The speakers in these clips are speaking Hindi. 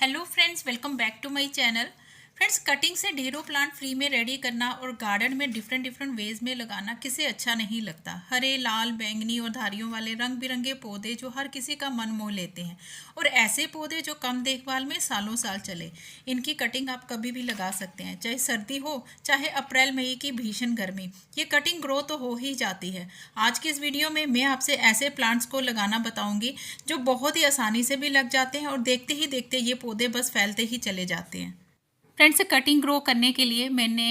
Hello friends, welcome back to my channel. Friends, cutting से ढेरों प्लांट फ्री में रेडी करना और गार्डन में डिफरेंट डिफरेंट वेज में लगाना किसे अच्छा नहीं लगता। हरे, लाल, बैंगनी और धारियों वाले रंग बिरंगे पौधे जो हर किसी का मन मोह लेते हैं, और ऐसे पौधे जो कम देखभाल में सालों साल चले। इनकी कटिंग आप कभी भी लगा सकते हैं, चाहे सर्दी हो चाहे अप्रैल मई की भीषण गर्मी, ये कटिंग ग्रो तो हो ही जाती है। आज की इस वीडियो में मैं आपसे ऐसे प्लांट्स को लगाना बताऊंगी जो बहुत ही आसानी से भी लग जाते हैं और देखते ही देखते ये पौधे बस फैलते ही चले जाते हैं। फ्रेंड्स, कटिंग ग्रो करने के लिए मैंने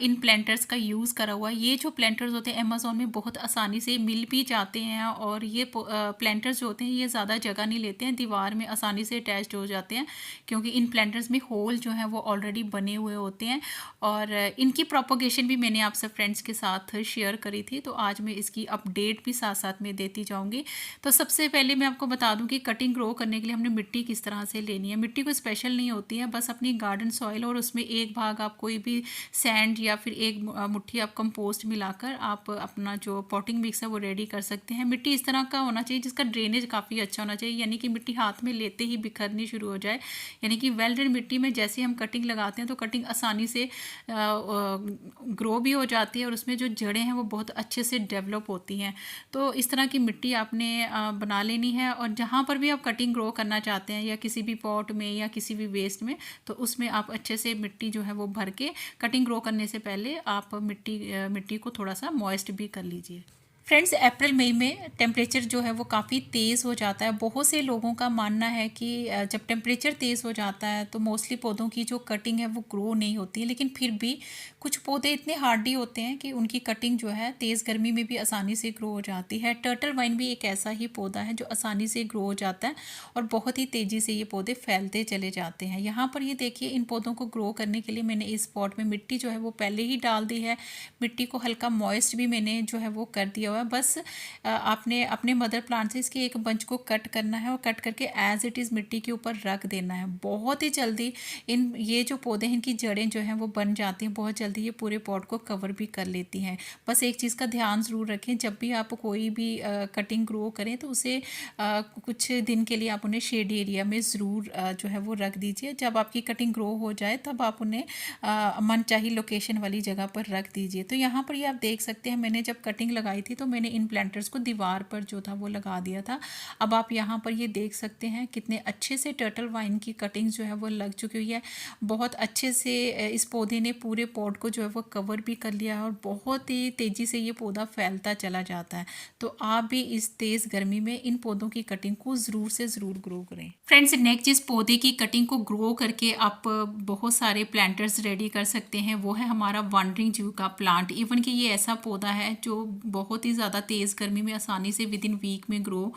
इन प्लांटर्स का यूज़ करा हुआ है। ये जो प्लांटर्स होते हैं अमेज़ॉन में बहुत आसानी से मिल भी जाते हैं, और ये प्लांटर्स जो होते हैं ये ज़्यादा जगह नहीं लेते हैं, दीवार में आसानी से अटैच्ड हो जाते हैं क्योंकि इन प्लांटर्स में होल जो है वो ऑलरेडी बने हुए होते हैं। और इनकी प्रोपोगेशन भी मैंने आपसे फ्रेंड्स के साथ शेयर करी थी, तो आज मैं इसकी अपडेट भी साथ साथ में देती जाऊँगी। तो सबसे पहले मैं आपको बता दूँ कि कटिंग ग्रो करने के लिए हमने मिट्टी किस तरह से लेनी है। मिट्टी कोई स्पेशल नहीं होती है, बस अपनी गार्डन सॉइल और उसमें एक भाग आप कोई भी सैंड या फिर एक मुट्ठी आप कंपोस्ट मिलाकर आप अपना जो पॉटिंग मिक्स है वो रेडी कर सकते हैं। मिट्टी इस तरह का होना चाहिए जिसका ड्रेनेज काफ़ी अच्छा होना चाहिए, यानी कि मिट्टी हाथ में लेते ही बिखरनी शुरू हो जाए। यानी कि वेल ड्रेन मिट्टी में जैसे हम कटिंग लगाते हैं तो कटिंग आसानी से ग्रो भी हो जाती है और उसमें जो जड़ें हैं वो बहुत अच्छे से डेवलप होती हैं। तो इस तरह की मिट्टी आपने बना लेनी है, और जहाँ पर भी आप कटिंग ग्रो करना चाहते हैं या किसी भी पॉट में या किसी भी वेस्ट में, तो उसमें आप अच्छे से मिट्टी जो है वो भर के कटिंग ग्रो करने से पहले आप मिट्टी को थोड़ा सा मॉइस्ट भी कर लीजिए। फ्रेंड्स, अप्रैल मई में टेम्परेचर जो है वो काफ़ी तेज़ हो जाता है। बहुत से लोगों का मानना है कि जब टेम्परेचर तेज़ हो जाता है तो मोस्टली पौधों की जो कटिंग है वो ग्रो नहीं होती है, लेकिन फिर भी कुछ पौधे इतने हार्डी होते हैं कि उनकी कटिंग जो है तेज़ गर्मी में भी आसानी से ग्रो हो जाती है। टर्टल वाइन भी एक ऐसा ही पौधा है जो आसानी से ग्रो हो जाता है और बहुत ही तेज़ी से ये पौधे फैलते चले जाते हैं। यहाँ पर ये देखिए, इन पौधों को ग्रो करने के लिए मैंने इस पॉट में मिट्टी जो है वो पहले ही डाल दी है। मिट्टी को हल्का मॉइस्ट भी मैंने जो है वो कर दिया हुआ है। बस आपने अपने मदर प्लांट से इसके एक बंच को कट करना है और कट करके एज इट इज़ मिट्टी के ऊपर रख देना है। बहुत ही जल्दी ये जो पौधे हैं इनकी जड़ें जो हैं वो बन जाती हैं, बहुत जल्दी ये पूरे पॉट को कवर भी कर लेती हैं। बस एक चीज़ का ध्यान ज़रूर रखें, जब भी आप कोई भी कटिंग ग्रो करें तो उसे कुछ दिन के लिए आप उन्हें शेड एरिया में ज़रूर जो है वो रख दीजिए। जब आपकी कटिंग ग्रो हो जाए तब आप उन्हें मनचाही लोकेशन वाली जगह पर रख दीजिए। तो यहाँ पर ये आप देख सकते हैं, मैंने जब कटिंग लगाई थी तो मैंने इन प्लांटर्स को दीवार पर जो था वो लगा दिया था। अब आप यहाँ पर ये देख सकते हैं कितने अच्छे से टर्टल वाइन की कटिंग जो है वो लग चुकी हुई है। बहुत अच्छे से इस पौधे ने पूरे पॉट को जो है वो कवर भी कर लिया है और बहुत ही तेज़ी से ये पौधा फैलता चला जाता है। तो आप भी इस तेज़ गर्मी में इन पौधों की कटिंग को ज़रूर से ज़रूर ग्रो करें। फ्रेंड्स, नेक्स्ट जिस पौधे की कटिंग को ग्रो करके आप बहुत सारे प्लांटर्स रेडी कर सकते हैं वो है हमारा वॉन्डरिंग जू का प्लांट। इवन कि ये ऐसा पौधा है जो बहुत ही ज़्यादा तेज़ गर्मी में आसानी से विद इन वीक में ग्रो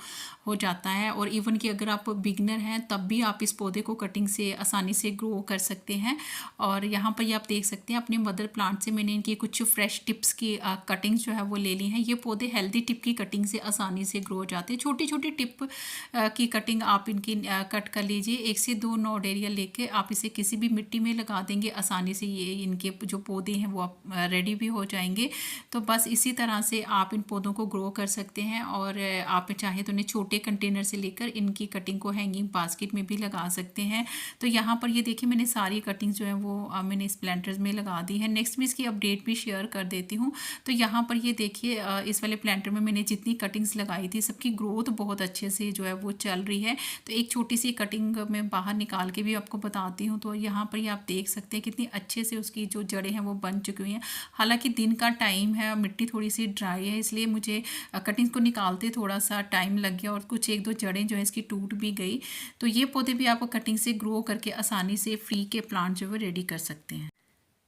हो जाता है, और इवन कि अगर आप बिगनर हैं तब भी आप इस पौधे को कटिंग से आसानी से ग्रो कर सकते हैं। और यहाँ पर ये आप देख सकते हैं अपने मदर प्लांट से मैंने इनकी कुछ फ्रेश टिप्स की कटिंग्स जो है वो ले ली हैं। ये पौधे हेल्दी टिप की कटिंग से आसानी से ग्रो हो जाते हैं। छोटी छोटी टिप की कटिंग आप इनकी कट कर लीजिए। 1 से 2 नोड एरिया लेके आप इसे किसी भी मिट्टी में लगा देंगे, आसानी से ये इनके जो पौधे हैं वो आप रेडी भी हो जाएंगे। तो बस इसी तरह से आप इन पौधों को ग्रो कर सकते हैं, और आप चाहे तो उन्हें छोटे कंटेनर से लेकर इनकी कटिंग को हैंगिंग बास्केट में भी लगा सकते हैं। तो यहाँ पर ये देखिए, मैंने सारी कटिंग्स जो है वो मैंने इस प्लांटर्स में लगा दी है। नेक्स्ट में इसकी अपडेट भी शेयर कर देती हूँ। तो यहाँ पर ये देखिए, इस वाले प्लांटर में मैंने जितनी कटिंग्स लगाई थी सबकी ग्रोथ बहुत अच्छे से जो है वो चल रही है। तो एक छोटी सी कटिंग मैं बाहर निकाल के भी आपको बताती हूँ। तो यहाँ पर ये आप देख सकते हैं कितनी अच्छे से उसकी जो जड़ें हैं वो बन चुकी हुई हैं। हालांकि दिन का टाइम है, मिट्टी थोड़ी सी ड्राई है, इसलिए मुझे कटिंग को निकालते थोड़ा सा टाइम लग गया और कुछ 1-2 जड़ें जो है इसकी टूट भी गई। तो ये पौधे भी आपको कटिंग से ग्रो करके आसानी से फ्री के प्लांट जो है रेडी कर सकते हैं।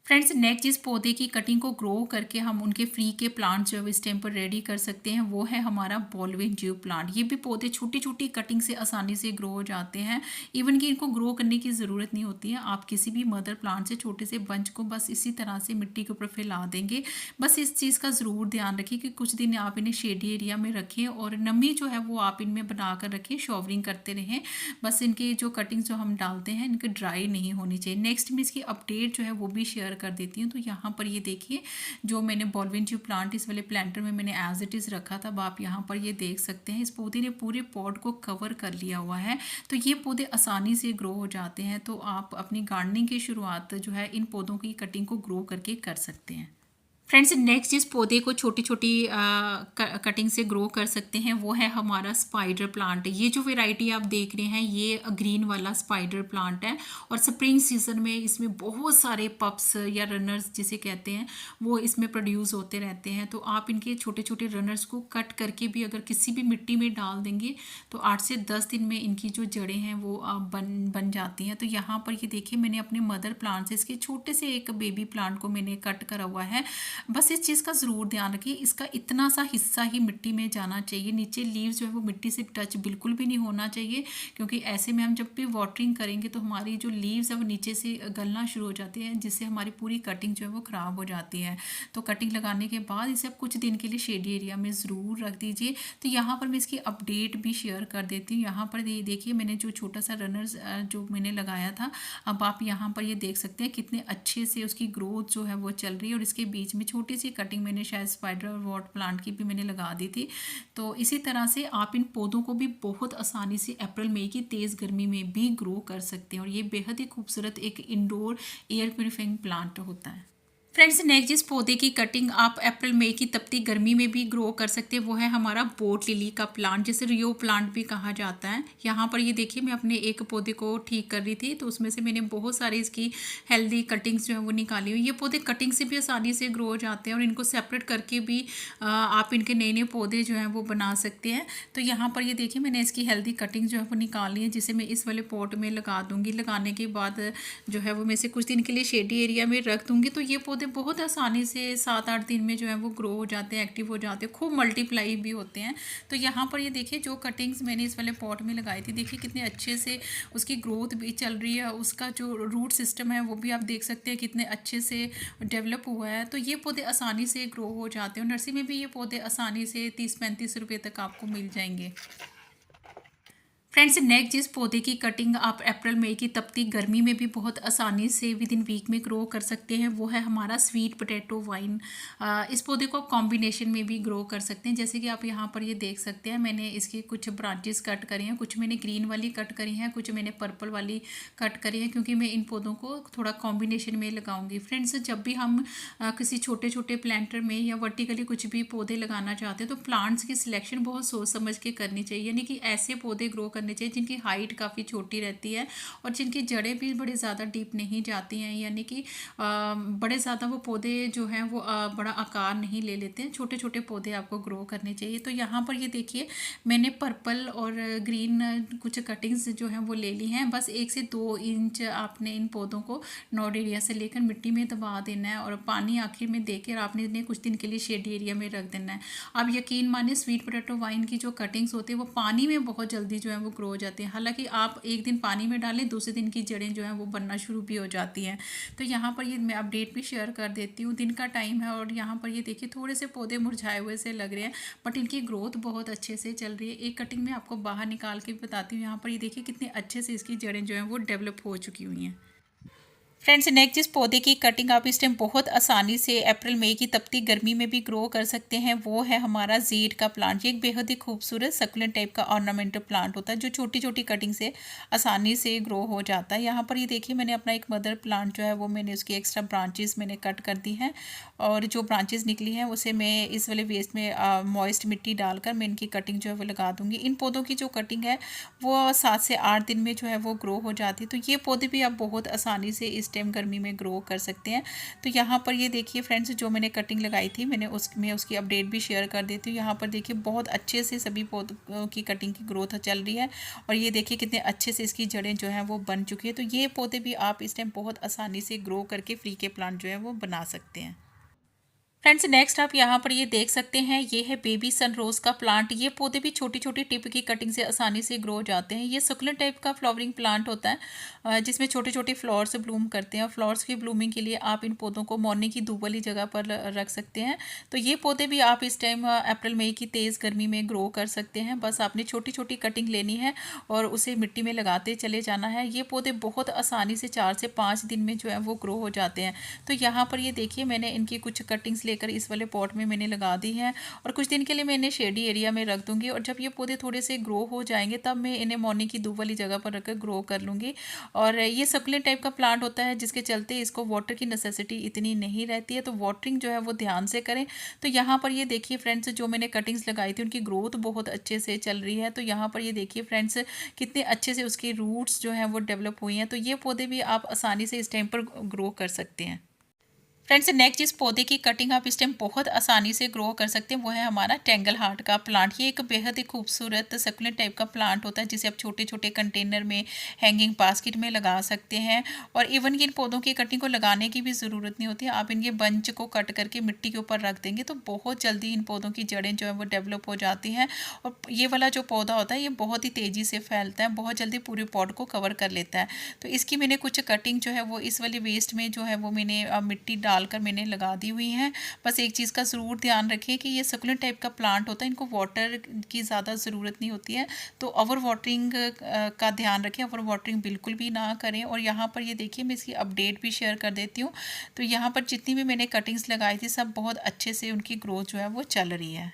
फ्रेंड्स, नेक्स्ट जिस पौधे की कटिंग को ग्रो करके हम उनके फ्री के प्लांट जो है इस टाइम पर रेडी कर सकते हैं वो है हमारा बॉलविन ज्यू प्लांट। ये भी पौधे छोटी छोटी कटिंग से आसानी से ग्रो हो जाते हैं। इवन कि इनको ग्रो करने की ज़रूरत नहीं होती है, आप किसी भी मदर प्लांट से छोटे से बंच को बस इसी तरह से मिट्टी के ऊपर फैला देंगे। बस इस चीज़ का ज़रूर ध्यान रखिए कि कुछ दिन आप इन्हें शेडी एरिया में रखें और नमी जो है वो आप इनमें बना कर रखें, शॉवरिंग करते रहें। बस इनकी जो कटिंग जो हम डालते हैं इनकी ड्राई नहीं होनी चाहिए। नेक्स्ट में इसकी अपडेट जो है वो भी शेयर शेयर कर देती हूँ। तो यहाँ पर ये देखिए जो मैंने बॉलविंचिव प्लांट इस वाले प्लांटर में मैंने एज इट इज़ रखा था, अब आप यहाँ पर ये देख सकते हैं इस पौधे ने पूरे पॉट को कवर कर लिया हुआ है। तो ये पौधे आसानी से ग्रो हो जाते हैं। तो आप अपनी गार्डनिंग की शुरुआत जो है इन पौधों की कटिंग को ग्रो करके कर सकते हैं। फ्रेंड्स, नेक्स्ट जिस पौधे को छोटी छोटी कटिंग से ग्रो कर सकते हैं वो है हमारा स्पाइडर प्लांट। ये जो वैरायटी आप देख रहे हैं ये ग्रीन वाला स्पाइडर प्लांट है और स्प्रिंग सीजन में इसमें बहुत सारे पप्स या रनर्स जिसे कहते हैं वो इसमें प्रोड्यूस होते रहते हैं। तो आप इनके छोटे छोटे रनर्स को कट करके भी अगर किसी भी मिट्टी में डाल देंगे तो 8 से 10 दिन में इनकी जो जड़ें हैं वो बन जाती हैं। तो यहाँ पर ये देखिए मैंने अपने मदर प्लांट से इसके छोटे से एक बेबी प्लांट को मैंने कट करा हुआ है। बस इस चीज़ का ज़रूर ध्यान रखिए, इसका इतना सा हिस्सा ही मिट्टी में जाना चाहिए, नीचे लीव्स जो है वो मिट्टी से टच बिल्कुल भी नहीं होना चाहिए, क्योंकि ऐसे में हम जब भी वाटरिंग करेंगे तो हमारी जो लीव्स है वो नीचे से गलना शुरू हो जाती है, जिससे हमारी पूरी कटिंग जो है वो ख़राब हो जाती है। तो कटिंग लगाने के बाद इसे आप कुछ दिन के लिए शेडी एरिया में ज़रूर रख दीजिए। तो यहाँ पर मैं इसकी अपडेट भी शेयर कर देती हूँ। यहाँ पर देखिए मैंने जो छोटा सा रनर्स जो मैंने लगाया था, अब आप यहाँ पर ये देख सकते हैं कितने अच्छे से उसकी ग्रोथ जो है वो चल रही है। और इसके बीच में छोटी सी कटिंग मैंने शायद स्पाइडर और वॉट प्लांट की भी मैंने लगा दी थी। तो इसी तरह से आप इन पौधों को भी बहुत आसानी से अप्रैल मई की तेज़ गर्मी में भी ग्रो कर सकते हैं और ये बेहद ही खूबसूरत एक इंडोर एयर प्यूरिफाइंग प्लांट होता है। फ्रेंड्स, नेक्स्ट जिस पौधे की कटिंग आप अप्रैल मई की तपती गर्मी में भी ग्रो कर सकते हैं वो है हमारा बोट लिली का प्लांट, जिसे रियो प्लांट भी कहा जाता है। यहाँ पर ये देखिए मैं अपने एक पौधे को ठीक कर रही थी तो उसमें से मैंने बहुत सारी इसकी हेल्दी कटिंग्स जो है वो निकाली हुई। ये पौधे कटिंग से भी आसानी से ग्रो हो जाते हैं और इनको सेपरेट करके भी आप इनके नए नए पौधे जो हैं वो बना सकते हैं। तो यहाँ पर ये देखिए मैंने इसकी हेल्दी कटिंग जो है वो निकाली है, जिसे मैं इस वाले पॉट में लगा दूँगी। लगाने के बाद जो है वो मैं इसे कुछ दिन के लिए शेडी एरिया में रख दूँगी। तो ये पौधे बहुत आसानी से 7-8 दिन में जो है वो ग्रो हो जाते हैं, एक्टिव हो जाते हैं, खूब मल्टीप्लाई भी होते हैं। तो यहाँ पर ये देखिए जो कटिंग्स मैंने इस वाले पॉट में लगाई थी, देखिए कितने अच्छे से उसकी ग्रोथ भी चल रही है, उसका जो रूट सिस्टम है वो भी आप देख सकते हैं कितने अच्छे से डेवलप हुआ है। तो ये पौधे आसानी से ग्रो हो जाते हैं और नर्सरी में भी ये पौधे आसानी से 30-35 रुपये तक आपको मिल जाएंगे। फ्रेंड्स, नेक्स्ट जिस पौधे की कटिंग आप अप्रैल मई की तपती गर्मी में भी बहुत आसानी से विद इन वीक में ग्रो कर सकते हैं वो है हमारा स्वीट पोटैटो वाइन। इस पौधे को आप कॉम्बिनेशन में भी ग्रो कर सकते हैं। जैसे कि आप यहाँ पर ये देख सकते हैं मैंने इसकी कुछ ब्रांचेस कट करी हैं, कुछ मैंने ग्रीन वाली कट करी हैं, कुछ मैंने पर्पल वाली कट करी है, क्योंकि मैं इन पौधों को थोड़ा कॉम्बिनेशन में लगाऊंगी। फ्रेंड्स, जब भी हम किसी छोटे छोटे प्लांटर में या वर्टिकली कुछ भी पौधे लगाना चाहते हैं तो प्लांट्स की सिलेक्शन बहुत सोच समझ के करनी चाहिए, यानी कि ऐसे पौधे ग्रो करने चाहिए जिनकी हाइट काफ़ी छोटी रहती है और जिनकी जड़ें भी बड़े ज़्यादा डीप नहीं जाती हैं, यानी कि बड़े ज़्यादा वो पौधे जो हैं वो बड़ा आकार नहीं ले लेते हैं। छोटे छोटे पौधे आपको ग्रो करने चाहिए। तो यहाँ पर ये देखिए मैंने पर्पल और ग्रीन कुछ कटिंग्स जो हैं वो ले ली हैं। बस 1 से 2 इंच आपने इन पौधों को नोड एरिया से लेकर मिट्टी में दबा देना है और पानी आखिर में देकर आपने इन्हें कुछ दिन के लिए शेडी एरिया में रख देना है। आप यकीन मानिए स्वीट पोटैटो वाइन की जो कटिंग्स होती है वो पानी में बहुत जल्दी जो है वो ग्रो हो जाते हैं। हालांकि आप एक दिन पानी में डालें, दूसरे दिन की जड़ें जो हैं वो बनना शुरू भी हो जाती हैं। तो यहाँ पर ये मैं अपडेट भी शेयर कर देती हूँ। दिन का टाइम है और यहाँ पर ये देखिए थोड़े से पौधे मुरझाए हुए से लग रहे हैं, बट इनकी ग्रोथ बहुत अच्छे से चल रही है। एक कटिंग में आपको बाहर निकाल के भी बताती हूँ। यहाँ पर ये देखिए कितने अच्छे से इसकी जड़ें जो हैं वो डेवलप हो चुकी हुई हैं। फ्रेंड्स, नेक्स्ट जिस पौधे की कटिंग आप इस टाइम बहुत आसानी से अप्रैल मई की तपती गर्मी में भी ग्रो कर सकते हैं वो है हमारा जेड का प्लांट। ये एक बेहद ही खूबसूरत सकुलेंट टाइप का ऑर्नामेंटल प्लांट होता है जो छोटी छोटी कटिंग से आसानी से ग्रो हो जाता है। यहाँ पर ये देखिए मैंने अपना एक मदर प्लांट जो है वो मैंने उसकी एक्स्ट्रा ब्रांचेस मैंने कट कर दी हैं और जो ब्रांचेस निकली हैं उसे मैं इस वाले वेस्ट में मॉइस्ट मिट्टी डालकर मैं इनकी कटिंग जो है वो लगा दूँगी। इन पौधों की जो कटिंग है वो 7 से 8 दिन में जो है वो ग्रो हो जाती है। तो ये पौधे भी आप बहुत आसानी से इस टाइम गर्मी में ग्रो कर सकते हैं। तो यहाँ पर ये देखिए फ्रेंड्स जो मैंने कटिंग लगाई थी मैंने उसकी अपडेट भी शेयर कर देती हूँ। यहाँ पर देखिए बहुत अच्छे से सभी पौधों की कटिंग की ग्रोथ चल रही है और ये देखिए कितने अच्छे से इसकी जड़ें जो हैं वो बन चुकी है। तो ये पौधे भी आप इस टाइम बहुत आसानी से ग्रो करके फ्री के प्लांट जो है वो बना सकते हैं। फ्रेंड्स नेक्स्ट आप यहाँ पर ये देख सकते हैं, ये है बेबी सन रोज का प्लांट। ये पौधे भी छोटी छोटी टिप की कटिंग से आसानी से ग्रो हो जाते हैं। ये सकुलेंट टाइप का फ्लावरिंग प्लांट होता है, जिसमें छोटे छोटे फ्लावर्स ब्लूम करते हैं। और फ्लावर्स की ब्लूमिंग के लिए आप इन पौधों को मॉर्निंग की धूप वाली जगह पर रख सकते हैं। तो ये पौधे भी आप इस टाइम अप्रैल मई की तेज़ गर्मी में ग्रो कर सकते हैं। बस आपने छोटी छोटी कटिंग लेनी है और उसे मिट्टी में लगाते चले जाना है। ये पौधे बहुत आसानी से 4 से 5 दिन में जो है वो ग्रो हो जाते हैं। तो यहाँ पर ये देखिए, मैंने इनकी कुछ कटिंग्स लेकर इस वाले पॉट में मैंने लगा दी हैं और कुछ दिन के लिए मैं इन्हें शेडी एरिया में रख दूंगी। और जब ये पौधे थोड़े से ग्रो हो जाएंगे तब मैं इन्हें मॉर्निंग की धूप वाली जगह पर रखकर ग्रो कर लूँगी। और ये सकुलेंट टाइप का प्लांट होता है, जिसके चलते इसको वाटर की नेसेसिटी इतनी नहीं रहती है, तो वाटरिंग जो है वो ध्यान से करें। तो यहाँ पर ये देखिए फ्रेंड्स, जो मैंने कटिंग्स लगाई थी उनकी ग्रोथ बहुत अच्छे से चल रही है। तो यहाँ पर ये देखिए फ्रेंड्स, कितने अच्छे से उसकी रूट्स जो हैं वो डेवलप हुई हैं। तो ये पौधे भी आप आसानी से इस टाइम पर ग्रो कर सकते हैं। फ्रेंड्स नेक्स्ट जिस पौधे की कटिंग आप इस टाइम बहुत आसानी से ग्रो कर सकते हैं वो है हमारा टेंगल हार्ट का प्लांट। ये एक बेहद ही खूबसूरत सकुलेंट टाइप का प्लांट होता है, जिसे आप छोटे छोटे कंटेनर में, हैंगिंग बास्केट में लगा सकते हैं। और इवन इन पौधों की कटिंग को लगाने की भी ज़रूरत नहीं होती है। आप इनके बंच को कट करके मिट्टी के ऊपर रख देंगे तो बहुत जल्दी इन पौधों की जड़ें जो है वो डेवलप हो जाती हैं। और ये वाला जो पौधा होता है ये बहुत ही तेज़ी से फैलता है, बहुत जल्दी पूरे पॉट को कवर कर लेता है। तो इसकी मैंने कुछ कटिंग जो है वो इस वाली वेस्ट में जो है वो मैंने मिट्टी डालकर मैंने लगा दी हुई हैं। बस एक चीज़ का ज़रूर ध्यान रखिए कि ये सकुलेंट टाइप का प्लांट होता है, इनको वाटर की ज़्यादा ज़रूरत नहीं होती है। तो ओवर वाटरिंग का ध्यान रखें, ओवर वाटरिंग बिल्कुल भी ना करें। और यहाँ पर ये देखिए, मैं इसकी अपडेट भी शेयर कर देती हूँ। तो यहाँ पर जितनी भी मैंने कटिंग्स लगाई थी सब बहुत अच्छे से उनकी ग्रोथ जो है वो चल रही है।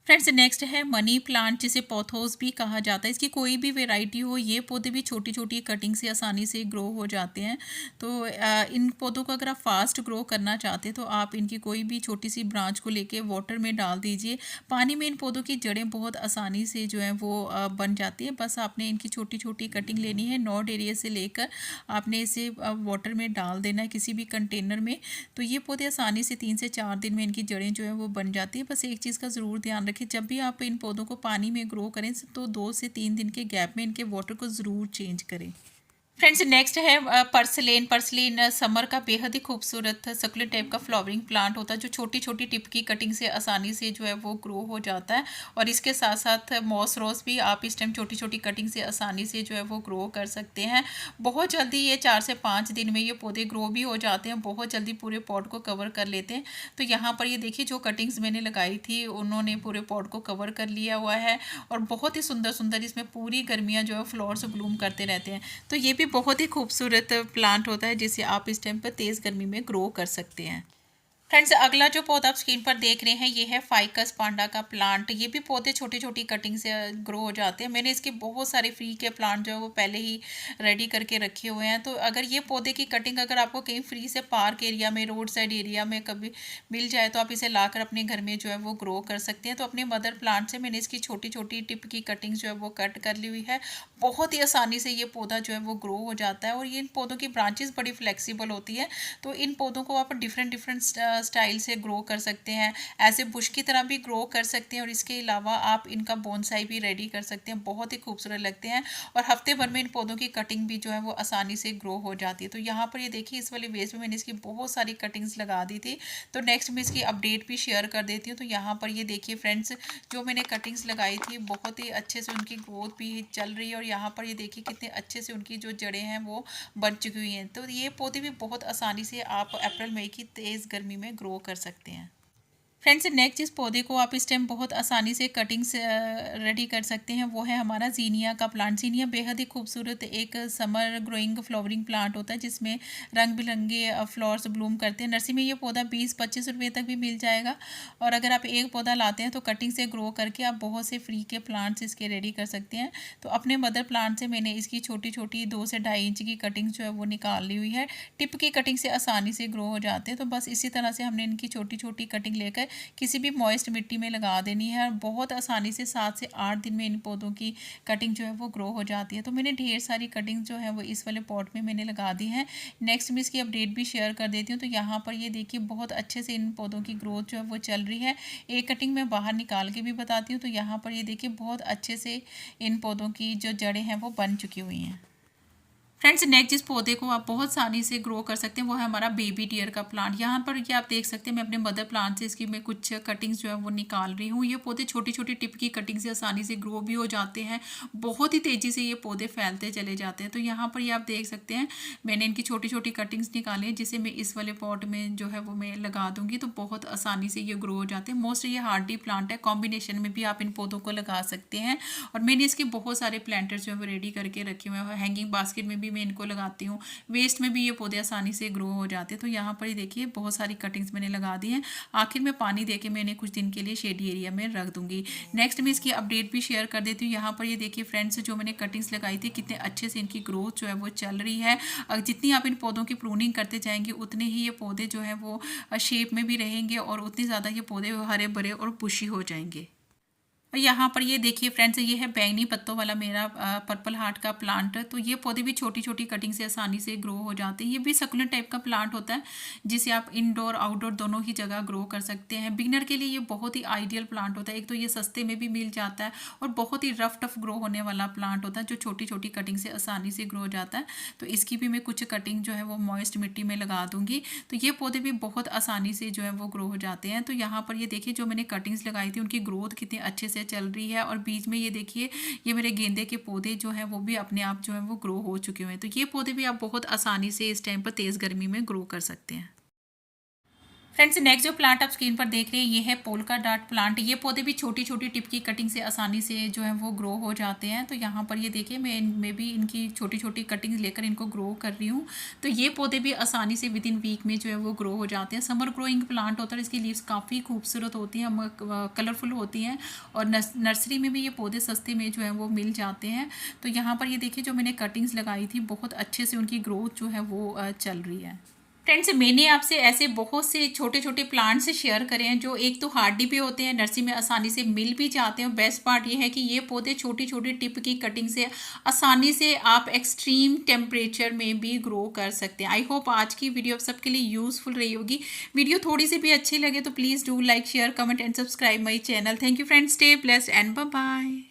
फ्रेंड्स नेक्स्ट है मनी प्लांट, जिसे पोथोस भी कहा जाता है। इसकी कोई भी वेराइटी हो, ये पौधे भी छोटी छोटी कटिंग से आसानी से ग्रो हो जाते हैं। तो इन पौधों को अगर आप फास्ट ग्रो करना चाहते हैं तो आप इनकी कोई भी छोटी सी ब्रांच को लेके वाटर में डाल दीजिए। पानी में इन पौधों की जड़ें बहुत आसानी से जो है वो बन जाती है। बस आपने इनकी छोटी छोटी कटिंग लेनी है, नोड एरिया से लेकर आपने इसे वाटर में डाल देना है किसी भी कंटेनर में। तो ये पौधे आसानी से 3 से 4 दिन में इनकी जड़ें जो है वो बन जाती है। बस एक चीज़ का ज़रूर ध्यान कि जब भी आप इन पौधों को पानी में ग्रो करें तो 2 से 3 दिन के गैप में इनके वाटर को ज़रूर चेंज करें। फ्रेंड्स नेक्स्ट है पर्सलेन। पर्सलेन समर का बेहद ही खूबसूरत सकुलेंट टाइप का फ्लावरिंग प्लांट होता है, जो छोटी छोटी टिप की कटिंग से आसानी से जो है वो ग्रो हो जाता है। और इसके साथ साथ मॉस रोज भी आप इस टाइम छोटी छोटी कटिंग से आसानी से जो है वो ग्रो कर सकते हैं। बहुत जल्दी ये 4 से 5 दिन में ये पौधे ग्रो भी हो जाते हैं, बहुत जल्दी पूरे पॉट को कवर कर लेते हैं। तो यहाँ पर ये देखिए, जो कटिंग्स मैंने लगाई थी उन्होंने पूरे पॉट को कवर कर लिया हुआ है। और बहुत ही सुंदर सुंदर इसमें पूरी गर्मियाँ जो है फ्लावर्स ब्लूम करते रहते हैं। तो ये भी बहुत ही खूबसूरत प्लांट होता है, जिसे आप इस टाइम पर तेज़ गर्मी में ग्रो कर सकते हैं। फ्रेंड्स अगला जो पौधा आप स्क्रीन पर देख रहे हैं ये है फाइकस पांडा का प्लांट। ये भी पौधे छोटी छोटी कटिंग से ग्रो हो जाते हैं। मैंने इसके बहुत सारे फ्री के प्लांट जो है वो पहले ही रेडी करके रखे हुए हैं। तो अगर ये पौधे की कटिंग अगर आपको कहीं फ्री से पार्क एरिया में, रोड साइड एरिया में कभी मिल जाए तो आप इसे लाकर अपने घर में जो है वो ग्रो कर सकते हैं। तो अपने मदर प्लांट से मैंने इसकी छोटी छोटी टिप की कटिंग जो है वो कट कर ली हुई है। बहुत ही आसानी से ये पौधा जो है वो ग्रो हो जाता है। और ये इन पौधों की ब्रांचेस बड़ी फ्लेक्सिबल होती है, तो इन पौधों को आप डिफरेंट डिफरेंट स्टाइल से ग्रो कर सकते हैं। ऐसे बुश की तरह भी ग्रो कर सकते हैं और इसके अलावा आप इनका बोनसाई भी रेडी कर सकते हैं। बहुत ही खूबसूरत लगते हैं और हफ्ते भर में इन पौधों की कटिंग भी जो है वो आसानी से ग्रो हो जाती है। तो यहाँ पर ये देखिए, इस वाले वेस्ट में मैंने इसकी बहुत सारी कटिंग्स लगा दी थी। तो नेक्स्ट मैं इसकी अपडेट भी शेयर कर देती हूँ। तो यहाँ पर ये देखिए फ्रेंड्स, जो मैंने कटिंग्स लगाई थी बहुत ही अच्छे से उनकी ग्रोथ भी चल रही है। और यहाँ पर ये देखिए कितने अच्छे से उनकी जो जड़ें हैं वो बन चुकी हुई हैं। तो ये पौधे भी बहुत आसानी से आप अप्रैल मई की तेज़ गर्मी में ग्रो कर सकते हैं। फ्रेंड्स नेक्स्ट जिस पौधे को आप इस टाइम बहुत आसानी से कटिंग से रेडी कर सकते हैं वो है हमारा जीनिया का प्लांट। जीनिया बेहद ही खूबसूरत एक समर ग्रोइंग फ्लावरिंग प्लांट होता है, जिसमें रंग बिरंगे फ्लावर्स ब्लूम करते हैं। नर्सरी में ये पौधा 20-25 रुपये तक भी मिल जाएगा। और अगर आप एक पौधा लाते हैं तो कटिंग से ग्रो करके आप बहुत से फ्री के प्लांट्स इसके रेडी कर सकते हैं। तो अपने मदर प्लांट से मैंने इसकी छोटी छोटी 2 से 2.5 इंच की कटिंग जो है वो निकाल ली हुई है। टिप की कटिंग से आसानी से ग्रो हो जाते हैं। तो बस इसी तरह से हमने इनकी छोटी छोटी कटिंग लेकर किसी भी मॉइस्ट मिट्टी में लगा देनी है और बहुत आसानी से 7 से 8 दिन में इन पौधों की कटिंग जो है वो ग्रो हो जाती है। तो मैंने ढेर सारी कटिंग जो है वो इस वाले पॉट में मैंने लगा दी है। नेक्स्ट मैं इसकी अपडेट भी शेयर कर देती हूँ। तो यहाँ पर ये देखिए बहुत अच्छे से इन पौधों की ग्रोथ जो है वो चल रही है। एक कटिंग मैं बाहर निकाल के भी बताती हूँ। तो यहाँ पर ये देखिए बहुत अच्छे से इन पौधों की जो जड़ें हैं वो बन चुकी हुई हैं। फ्रेंड्स नेक्स्ट जिस पौधे को आप बहुत आसानी से ग्रो कर सकते हैं वो है हमारा बेबी डियर का प्लांट। यहाँ पर ये आप देख सकते हैं मैं अपने मदर प्लांट से इसकी मैं कुछ कटिंग्स जो है वो निकाल रही हूँ। ये पौधे छोटी छोटी टिप की कटिंग से आसानी से ग्रो भी हो जाते हैं, बहुत ही तेज़ी से ये पौधे फैलते चले जाते हैं। तो यहाँ पर ये आप देख सकते हैं मैंने इनकी छोटी छोटी कटिंग्स निकाली है जिसे मैं इस वाले पॉट में जो है वो मैं लगा दूँगी, तो बहुत आसानी से ये ग्रो हो जाते हैं। मोस्टली ये हार्डी प्लांट है, कॉम्बिनेशन में भी आप इन पौधों को लगा सकते हैं। और मैंने इसके बहुत सारे प्लांटर्स जो है वो रेडी करके रखे हुए हैं। हैंगिंग बास्केट में भी मैं इनको लगाती हूँ, वेस्ट में भी ये पौधे आसानी से ग्रो हो जाते हैं। तो यहाँ पर ये देखिए बहुत सारी कटिंग्स मैंने लगा दी हैं। आखिर में पानी देके मैं इन्हें कुछ दिन के लिए शेडी एरिया में रख दूंगी। नेक्स्ट मैं इसकी अपडेट भी शेयर कर देती हूँ। यहाँ पर ये देखिए फ्रेंड्स जो मैंने कटिंग्स लगाई थी कितने अच्छे से इनकी ग्रोथ जो है वो चल रही है। जितनी आप इन पौधों की प्रूनिंग करते जाएंगे उतने ही ये पौधे जो है वो शेप में भी रहेंगे और उतनी ज़्यादा ये पौधे हरे भरे और बुशी हो जाएंगे। और यहाँ पर ये देखिए फ्रेंड्स ये है बैंगनी पत्तों वाला मेरा पर्पल हार्ट का प्लांट। तो ये पौधे भी छोटी छोटी कटिंग से आसानी से ग्रो हो जाते हैं। ये भी सकुलेंट टाइप का प्लांट होता है जिसे आप इंडोर आउटडोर दोनों ही जगह ग्रो कर सकते हैं। बिगनर के लिए ये बहुत ही आइडियल प्लांट होता है। एक तो ये सस्ते में भी मिल जाता है और बहुत ही रफ टफ ग्रो होने वाला प्लांट होता है जो छोटी छोटी कटिंग से आसानी से ग्रो हो जाता है। तो इसकी भी मैं कुछ कटिंग जो है वो मॉइस्ट मिट्टी में लगा दूंगी। तो ये पौधे भी बहुत आसानी से जो है वो ग्रो हो जाते हैं। तो यहाँ पर ये देखिए जो मैंने कटिंग्स लगाई थी उनकी ग्रोथ कितने अच्छे से चल रही है। और बीच में ये देखिए ये मेरे गेंदे के पौधे जो हैं वो भी अपने आप जो है वो ग्रो हो चुके हुए हैं। तो ये पौधे भी आप बहुत आसानी से इस टाइम पर तेज़ गर्मी में ग्रो कर सकते हैं। फ्रेंड्स नेक्स्ट जो प्लांट आप स्क्रीन पर देख रहे हैं ये है पोल्का डॉट प्लांट। ये पौधे भी छोटी छोटी टिप की कटिंग से आसानी से जो है वो ग्रो हो जाते हैं। तो यहाँ पर ये देखिए मैं भी इनकी छोटी छोटी कटिंग्स लेकर इनको ग्रो कर रही हूँ। तो ये पौधे भी आसानी से विद इन वीक में जो है वो ग्रो हो जाते हैं। समर ग्रोइंग प्लांट होता है, इसकी लीव्स काफ़ी खूबसूरत होती हैं, कलरफुल होती हैं और नर्सरी में भी ये पौधे सस्ते में जो है वो मिल जाते हैं। तो यहाँ पर ये देखिए जो मैंने कटिंग्स लगाई थी बहुत अच्छे से उनकी ग्रोथ जो है वो चल रही है। फ्रेंड्स मैंने आपसे ऐसे बहुत से छोटे छोटे प्लांट्स शेयर करे हैं जो एक तो हार्डी भी होते हैं, नर्सरी में आसानी से मिल भी जाते हैं। बेस्ट पार्ट ये है कि ये पौधे छोटी छोटी टिप की कटिंग से आसानी से आप एक्सट्रीम टेम्परेचर में भी ग्रो कर सकते हैं। आई होप आज की वीडियो आप सबके लिए यूजफुल रही होगी। वीडियो थोड़ी सी भी अच्छी लगे तो please do like share comment and subscribe my channel. Thank you friends, stay blessed and bye bye.